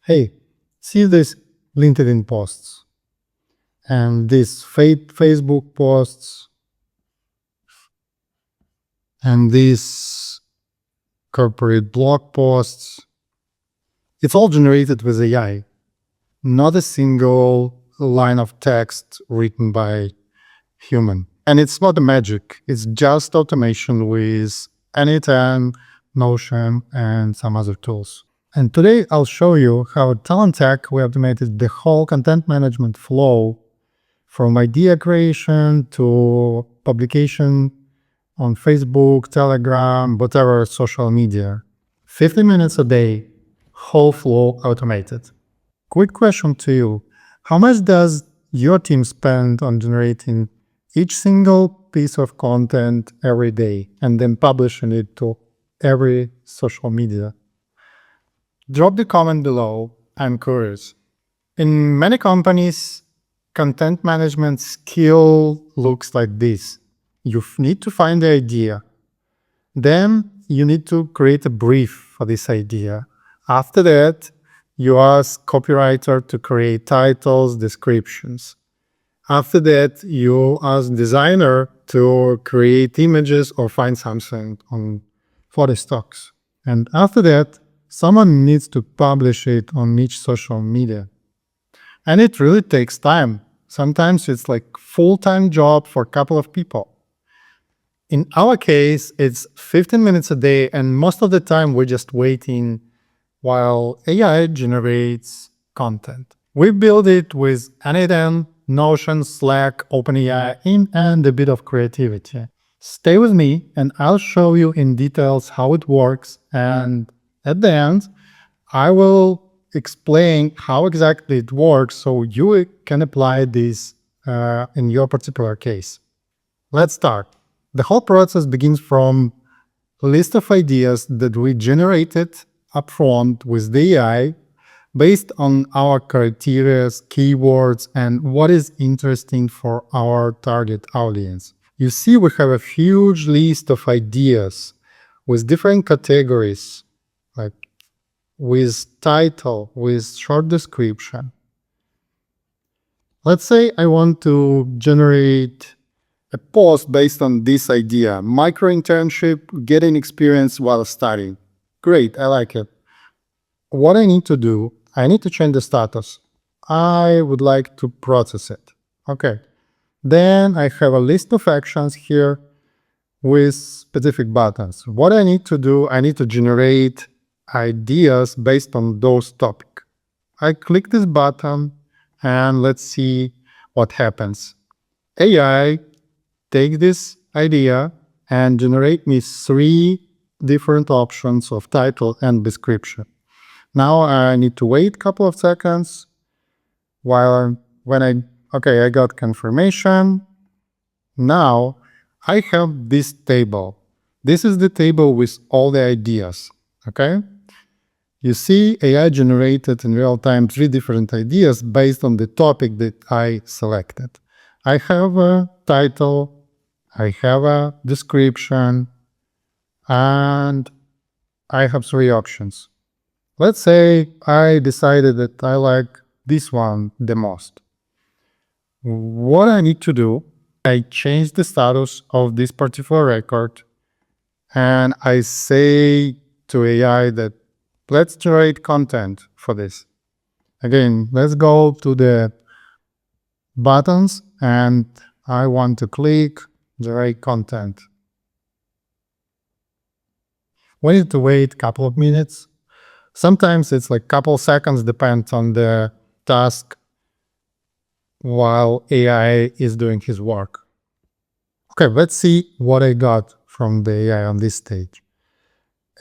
Hey, see these LinkedIn posts and these Facebook posts and these corporate blog posts. It's all generated with AI, not a single line of text written by human. And it's not a magic. It's just automation with Anytime, Notion, and some other tools. And today I'll show you how at Talent Tech we automated the whole content management flow from idea creation to publication on Facebook, Telegram, whatever social media. 50 minutes a day, whole flow automated. Quick question to you. How much does your team spend on generating each single piece of content every day and then publishing it to every social media? Drop the comment below. I'm curious. In many companies, content management skill looks like this. You need to find the idea. Then you need to create a brief for this idea. After that, you ask copywriter to create titles, descriptions. After that, you ask designer to create images or find something on photo stocks. And after that, someone needs to publish it on each social media. And it really takes time. Sometimes it's like full-time job for a couple of people. In our case, it's 15 minutes a day, and most of the time we're just waiting while AI generates content. We build it with Anytime, Notion, Slack, OpenAI, and a bit of creativity. Stay with me and I'll show you in details how it works, and at the end, I will explain how exactly it works so you can apply this in your particular case. Let's start. The whole process begins from a list of ideas that we generated upfront with the AI based on our criteria, keywords, and what is interesting for our target audience. You see, we have a huge list of ideas with different categories, like with title, with short description. Let's say I want to generate a post based on this idea: micro internship, getting experience while studying. Great, I like it. What I need to do, I need to change the status. I would like to process it. Okay. Then I have a list of actions here with specific buttons. What I need to do, I need to generate ideas based on those topics. I click this button and let's see what happens. AI take this idea and generate me 3 different options of title and description. Now I need to wait a couple of seconds while I got confirmation. Now I have this table. This is the table with all the ideas, okay? You see, AI generated in real time 3 different ideas based on the topic that I selected. I have a title, I have a description, and I have 3 options. Let's say I decided that I like this one the most. What I need to do, I change the status of this particular record, and I say to AI that let's generate content for this. Again, let's go to the buttons and I want to click generate content. We need to wait a couple of minutes. Sometimes it's like a couple seconds, depends on the task while AI is doing his work. Okay, let's see what I got from the AI on this stage.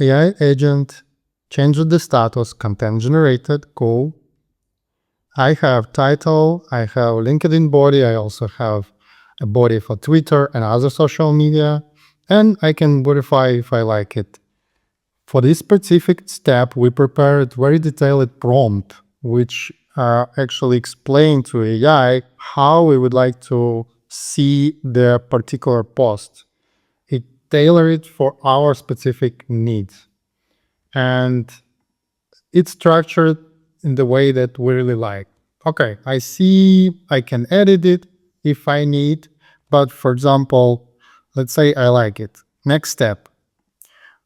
AI agent changed the status, content generated, cool. I have title, I have LinkedIn body, I also have a body for Twitter and other social media, and I can verify if I like it. For this specific step, we prepared very detailed prompt, which actually explain to AI how we would like to see the particular post. It tailored for our specific needs. And it's structured in the way that we really like. Okay, I see I can edit it if I need, but for example, let's say I like it. Next step,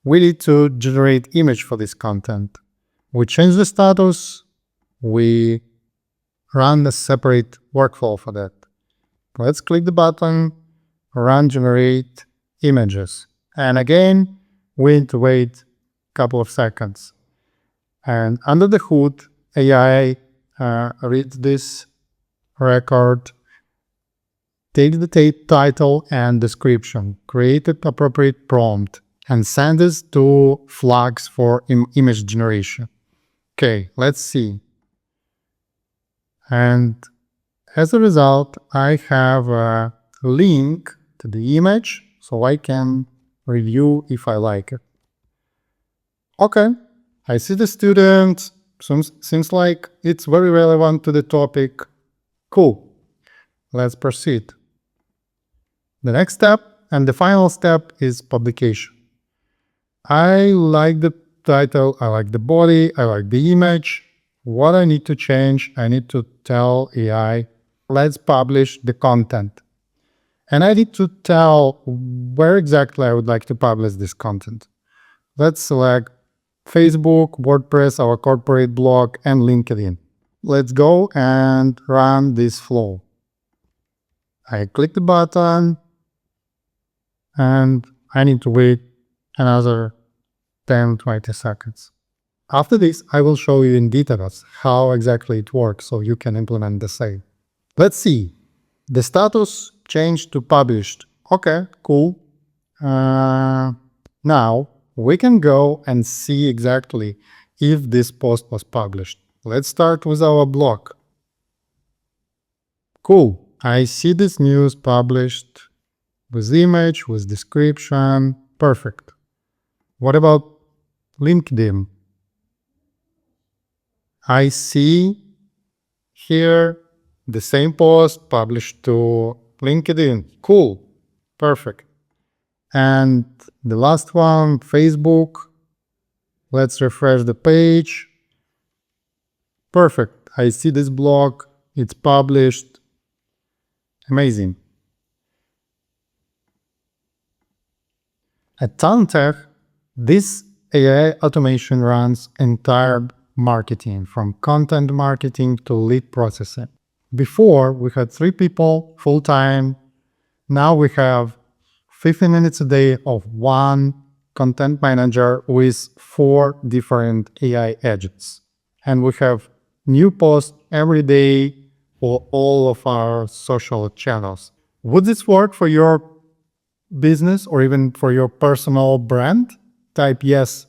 we need to generate image for this content. We change the status, we run a separate workflow for that. Let's click the button, run generate images. And again, we need to wait a couple of seconds. And under the hood, AI reads this record, takes the title and description, create an appropriate prompt, and send this to flags for image generation. Okay, let's see. And as a result, I have a link to the image so I can review if I like it. Okay, I see the student, seems like it's very relevant to the topic. Cool, let's proceed. The next step and the final step is publication. I like the title, I like the body, I like the image. What I need to change, I need to tell AI, let's publish the content. And I need to tell where exactly I would like to publish this content. Let's select Facebook, WordPress, our corporate blog, and LinkedIn. Let's go and run this flow. I click the button and I need to wait another 10-20 seconds. After this, I will show you in details how exactly it works so you can implement the same. Let's see. The status changed to published. Okay, cool. Now we can go and see exactly if this post was published. Let's start with our blog. Cool. I see this news published with image, with description. Perfect. What about LinkedIn? I see here the same post published to LinkedIn. Cool. Perfect. And the last one, Facebook. Let's refresh the page. Perfect. I see this blog. It's published. Amazing. At Talentech, this AI automation runs entire marketing, from content marketing to lead processing. Before, we had 3 people full-time. Now we have 15 minutes a day of one content manager with 4 different AI agents. And we have new posts every day for all of our social channels. Would this work for your business or even for your personal brand? Type yes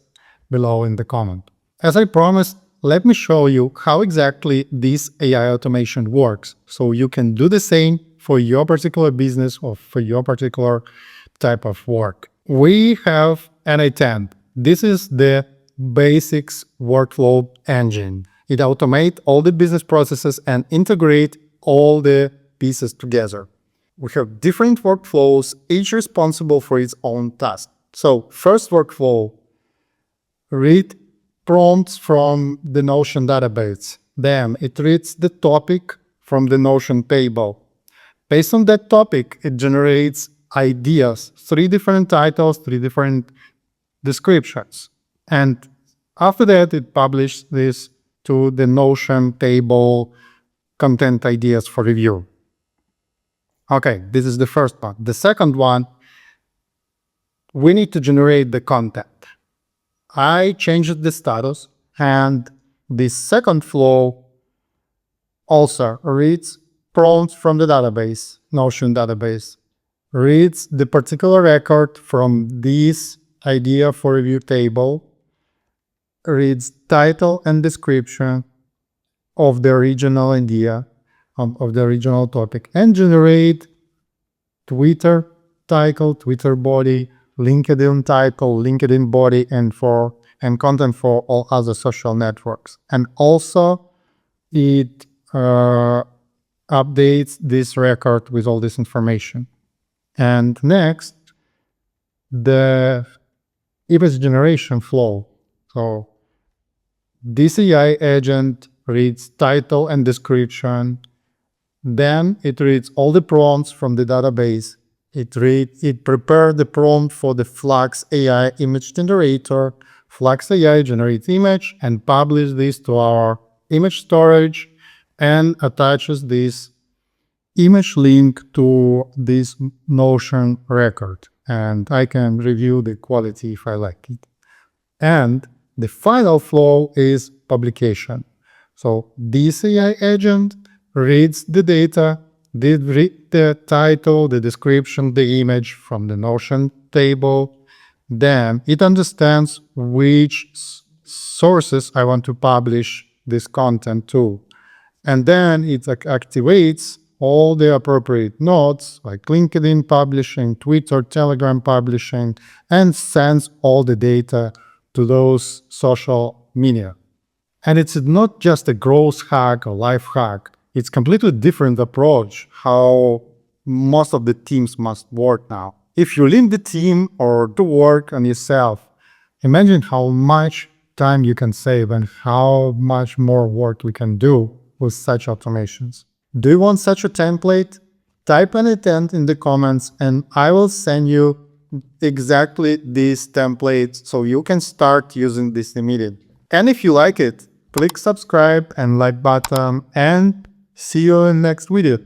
below in the comment. As I promised, let me show you how exactly this AI automation works so you can do the same for your particular business or for your particular type of work. We have NA10. This is the basics workflow engine. It automates all the business processes and integrate all the pieces together. We have different workflows, each responsible for its own task. So first workflow, read prompts from the Notion database. Then it reads the topic from the Notion table. Based on that topic, it generates ideas, 3 different titles, 3 different descriptions. And after that, it publishes this to the Notion table content ideas for review. Okay, this is the first part. The second one, we need to generate the content. I changed the status, and the second flow also reads prompts from the database, Notion database, reads the particular record from this idea for review table, reads title and description of the original idea, of the original topic, and generate Twitter title, Twitter body, LinkedIn title, LinkedIn body, and content for all other social networks. And also it updates this record with all this information. And next, the image generation flow. So this AI agent reads title and description. Then it reads all the prompts from the database. It prepared the prompt for the Flux AI image generator. Flux AI generates image and publish this to our image storage and attaches this image link to this Notion record. And I can review the quality if I like it. And the final flow is publication. So this AI agent reads the data, did read the title, the description, the image from the Notion table. Then it understands which sources I want to publish this content to. And then it activates all the appropriate nodes like LinkedIn publishing, Twitter, Telegram publishing, and sends all the data to those social media. And it's not just a growth hack or life hack. It's completely different approach how most of the teams must work now. If you lead the team or to work on yourself, imagine how much time you can save and how much more work we can do with such automations. Do you want such a template? Type an intent in the comments and I will send you exactly this template so you can start using this immediately. And if you like it, click subscribe and like button and see you in next video.